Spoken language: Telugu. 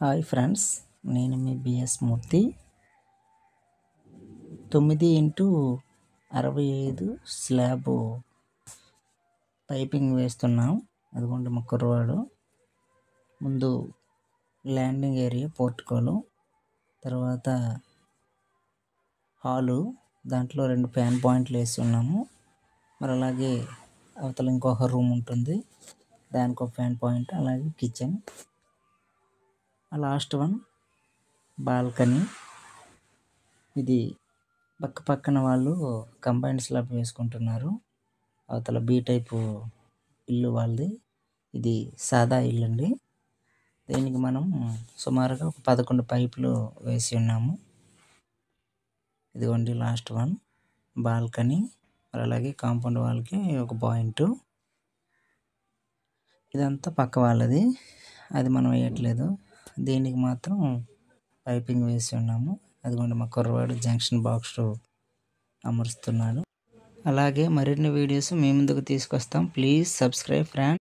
హాయ్ ఫ్రెండ్స్, నేను మీ బిఎస్ మూర్తి. 9x65 స్లాబ్ పైపింగ్ వేస్తున్నాం. అదిగోండి మా కుర్రవాడు. ముందు ల్యాండింగ్ ఏరియా పోర్టికోలు, తర్వాత హాలు, దాంట్లో 2 ఫ్యాన్ పాయింట్లు వేసి ఉన్నాము. మరి అలాగే అవతల ఇంకొక రూమ్ ఉంటుంది, దానికి ఒక ఫ్యాన్ పాయింట్, అలాగే కిచెన్. Last one balcony. ఇది పక్కన వాళ్ళు కంబైన్డ్ స్లాబ్ వేసుకుంటున్నారు. అవతల బీ టైపు ఇల్లు వాళ్ళది, ఇది సాదా ఇల్లు అండి. దీనికి మనం సుమారుగా ఒక 11 పైపులు వేసి ఉన్నాము. ఇదిగోండి లాస్ట్ వన్ బాల్కనీ. మరి అలాగే కాంపౌండ్ వాళ్ళకి ఒక పాయింట్. ఇదంతా పక్క వాళ్ళది, అది మనం వేయట్లేదు. దీనికి మాత్రం పైపింగ్ వేసి ఉన్నాము. అదిగోండి మా కుర్రవాడు జంక్షన్ బాక్స్ అమరుస్తున్నాడు. అలాగే మరిన్ని వీడియోస్ మీ ముందుకు తీసుకొస్తాం. Please subscribe friends.